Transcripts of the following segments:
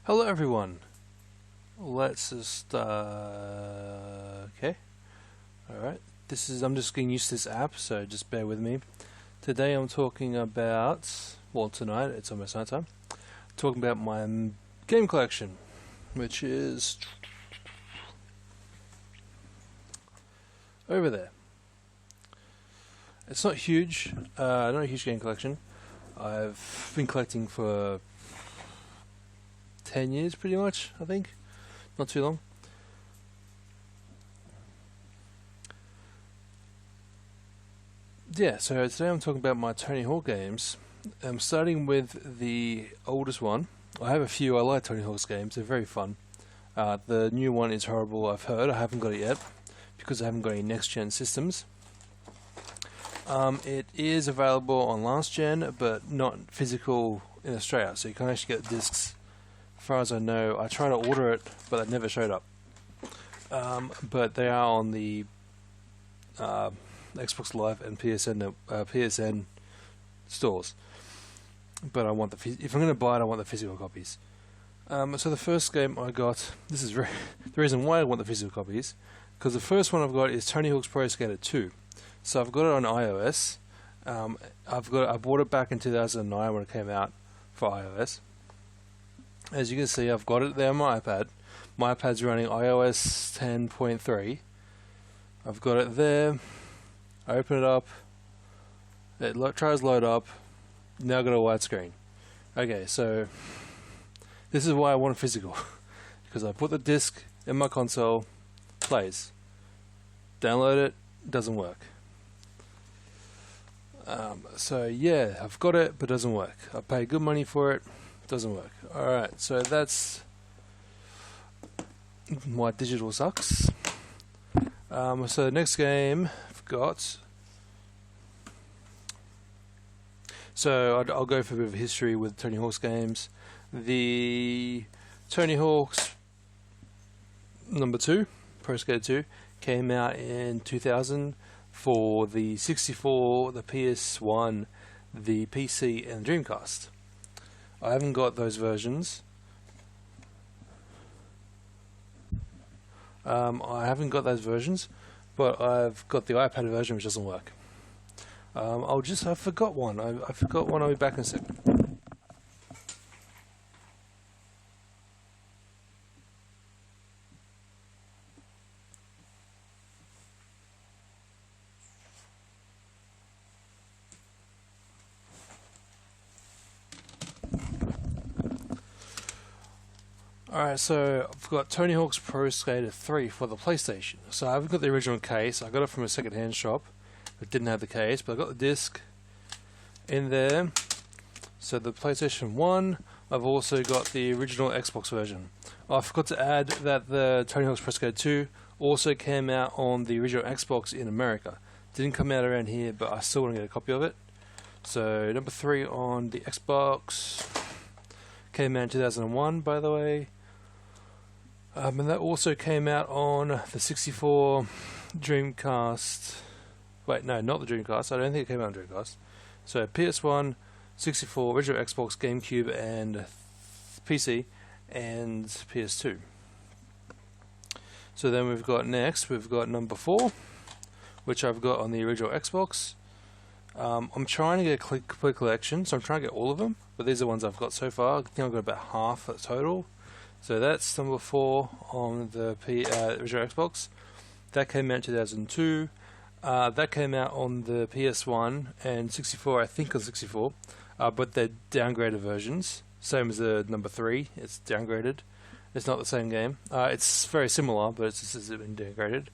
Hello everyone. Let's just okay. Alright. I'm just getting used to this app, so just bear with me. Today I'm talking about tonight, it's almost night time. Talking about my game collection, which is over there. It's not huge, not a huge game collection. I've been collecting for 10 years pretty much, I think. Not too long. Yeah, so today I'm talking about my Tony Hawk games. I'm starting with the oldest one. I have a few. I like Tony Hawk's games. They're very fun. The new one is horrible, I've heard. I haven't got it yet because I haven't got any next-gen systems. It is available on last gen, but not physical in Australia, so you can't actually get discs. As far as I know, I tried to order it, but it never showed up. But they are on the Xbox Live and PSN stores. But I want if I'm going to buy it, I want the physical copies. So the first game I got, the reason why I want the physical copies, because the first one I've got is Tony Hawk's Pro Skater 2. So I've got it on iOS. I bought it back in 2009 when it came out for iOS. As you can see, I've got it there on my iPad. My iPad's running iOS 10.3. I've got it there. I open it up. It tries load up. Now I've got a widescreen. Okay, so this is why I want a physical. Because I put the disc in my console, plays. Download it, doesn't work. So yeah, I've got it, but it doesn't work. I pay good money for it, doesn't work. Alright, so that's why digital sucks. So the next game I've got. So I'll go for a bit of history with Tony Hawk's games. The Tony Hawk's number 2, Pro Skater 2, came out in 2000 for the 64, the PS1, the PC, and Dreamcast. I haven't got those versions. I haven't got those versions, but I've got the iPad version, which doesn't work. I forgot one. I forgot one. I'll be back in a second. Alright, so I've got Tony Hawk's Pro Skater 3 for the PlayStation. So I haven't got the original case. I got it from a second-hand shop. It didn't have the case, but I got the disc in there. So the PlayStation 1, I've also got the original Xbox version. I forgot to add that the Tony Hawk's Pro Skater 2 also came out on the original Xbox in America. Didn't come out around here, but I still want to get a copy of it. So number 3 on the Xbox came out in 2001, by the way. And that also came out on the 64 Dreamcast. Wait, no, not the Dreamcast. I don't think it came out on Dreamcast. So PS1, 64, original Xbox, GameCube, and PC, and PS2. So then we've got number 4, which I've got on the original Xbox. I'm trying to get a complete collection, so I'm trying to get all of them, but these are the ones I've got so far. I think I've got about half the total. So that's number 4 on the original Xbox. That came out in 2002. That came out on the PS1 and 64, I think on 64, but they're downgraded versions. Same as the number 3, it's downgraded. It's not the same game. It's very similar, but it's been downgraded.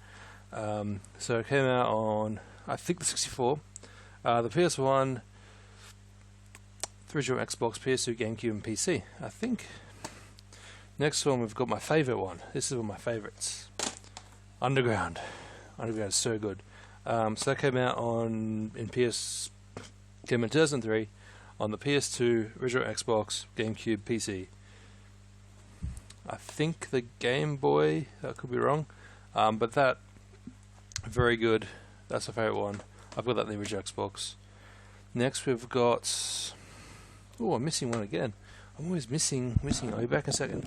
So it came out on, I think, the 64, the PS1, the original Xbox, PS2, GameCube, and PC, I think. Next one, we've got my favourite one. This is one of my favourites. Underground. Underground is so good. So that came out came in 2003 on the PS2, original Xbox, GameCube, PC. I think the Game Boy, I could be wrong, but that, very good. That's my favourite one. I've got that in the original Xbox. Next we've got, I'm missing one again. I'm always missing. I'll be back in a second.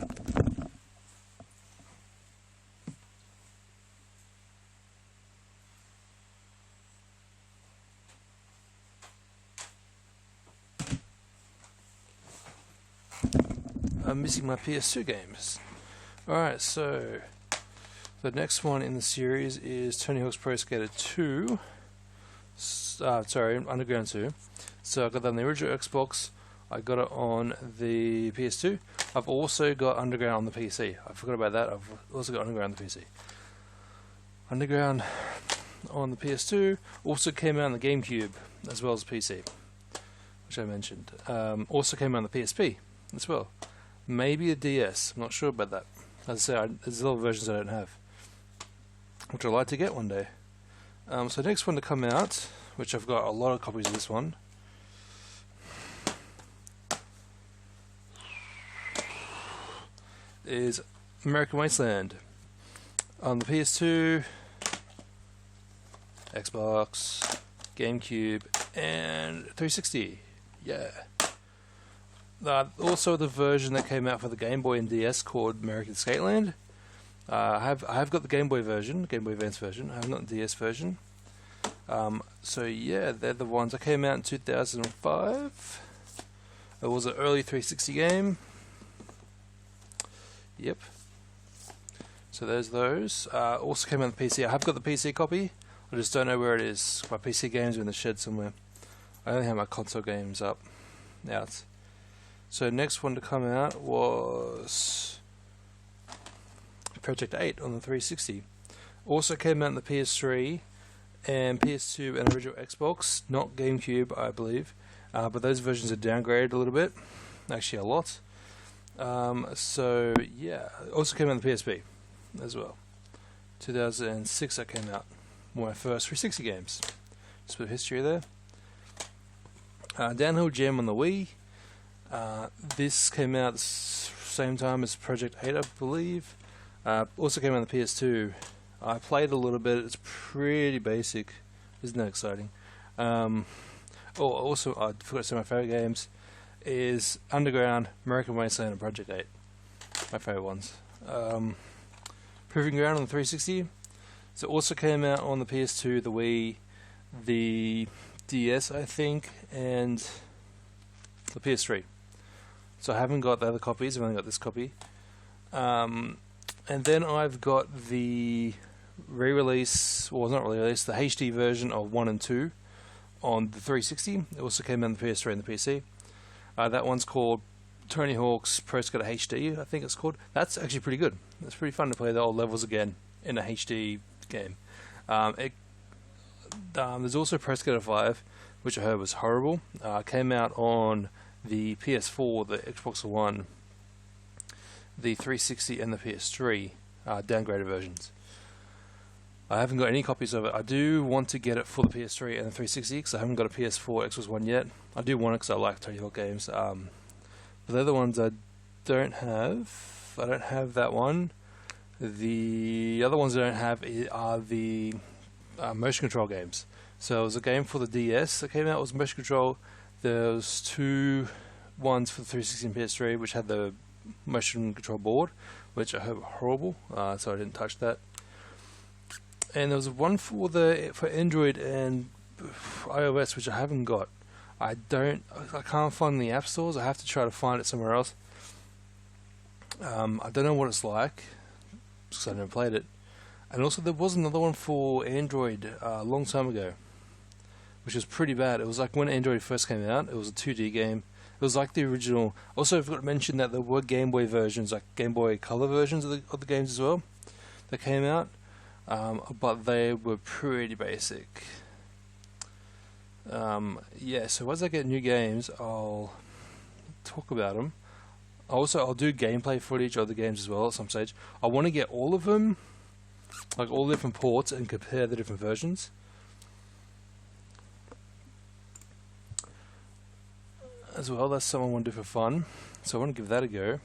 I'm missing my PS2 games. Alright, so the next one in the series is Tony Hawk's Pro Skater 2. Underground 2. So I got that on the original Xbox. I got it on the PS2. I've also got Underground on the PC. I forgot about that. I've also got Underground on the PC. Underground on the PS2 also came out on the GameCube as well as PC, which I mentioned. Also came out on the PSP as well. Maybe a DS. I'm not sure about that. As I say, there's a lot of versions I don't have, which I'd like to get one day. So the next one to come out, which I've got a lot of copies of this one, is American Wasteland on the PS2, Xbox, GameCube, and 360. Yeah. Also the version that came out for the Game Boy and DS called American Skateland. I have got the Game Boy version, Game Boy Advance version. I have not the DS version. So yeah, they're the ones that came out in 2005. It was an early 360 game. Yep. So there's those. Also came out on the PC. I have got the PC copy. I just don't know where it is. My PC games are in the shed somewhere. I only have my console games out. So next one to come out was Project 8 on the 360. Also came out on the PS3 and PS2 and original Xbox, not GameCube, I believe. But those versions are downgraded a little bit, actually a lot. So yeah, also came out on the PSP as well. 2006 that came out. One of my first 360 games. Just a bit of history there. Downhill Jam on the Wii. This came out the same time as Project 8, I believe. Also came out on the PS2. I played a little bit. It's pretty basic. Isn't that exciting? Also, I forgot to say my favourite games is Underground, American Wasteland, and Project 8. My favourite ones. Proving Ground on the 360. So it also came out on the PS2, the Wii, the DS, I think, and the PS3. So I haven't got the other copies. I've only got this copy. And then I've got the re-release, well, not re-release, the HD version of 1 and 2 on the 360. It also came out on the PS3 and the PC. That one's called Tony Hawk's Pro Skater HD, I think it's called. That's actually pretty good. It's pretty fun to play the old levels again in a HD game. There's also Pro Skater 5, which I heard was horrible. Came out on the PS4, the Xbox One, the 360, and the PS3, downgraded versions. I haven't got any copies of it. I do want to get it for the PS3 and the 360 because I haven't got a PS4 Xbox One yet. I do want it because I like Tony Hawk games. But the other ones I don't have. I don't have that one. The other ones I don't have are the motion control games. So it was a game for the DS that came out. It was motion control. There was two ones for the 360 and PS3 which had the motion control board, which I heard were horrible, so I didn't touch that. And there was one for Android and iOS, which I haven't got. I can't find in the app stores. I have to try to find it somewhere else. I don't know what it's like because I never played it. And also there was another one for Android a long time ago, which was pretty bad. It was like when Android first came out. It was a 2D game. It was like the original. Also, I forgot to mention that there were Game Boy versions, like Game Boy Color versions of the games as well, that came out. But they were pretty basic. Yeah, so as I get new games, I'll talk about them. Also, I'll do gameplay footage of the games as well at some stage. I want to get all of them, like all the different ports, and compare the different versions. As well, that's something I want to do for fun. So I want to give that a go.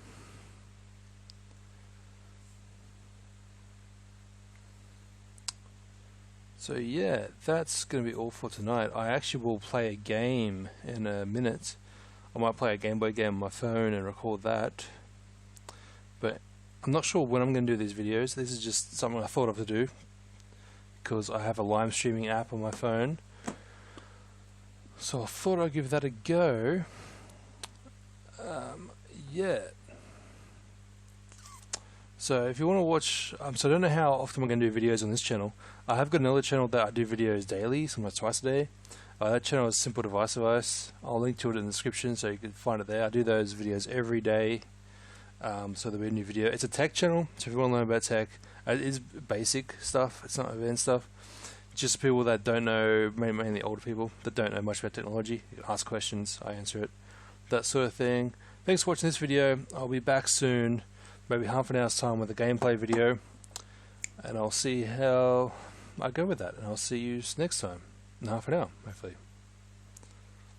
So yeah, that's going to be all for tonight. I actually will play a game in a minute. I might play a Game Boy game on my phone and record that. But I'm not sure when I'm going to do these videos. This is just something I thought of to do because I have a live streaming app on my phone. So I thought I'd give that a go. Yeah. So if you want to watch, so I don't know how often we're going to do videos on this channel. I have got another channel that I do videos daily, sometimes twice a day. That channel is Simple Device Advice. I'll link to it in the description so you can find it there. I do those videos every day. So there'll be a new video. It's a tech channel, so if you want to learn about tech, it is basic stuff, it's not advanced stuff. Just people that don't know, mainly older people, that don't know much about technology. You can ask questions, I answer it, that sort of thing. Thanks for watching this video. I'll be back soon, maybe half an hour's time with a gameplay video, and I'll see how I go with that, and I'll see you next time, in half an hour, hopefully.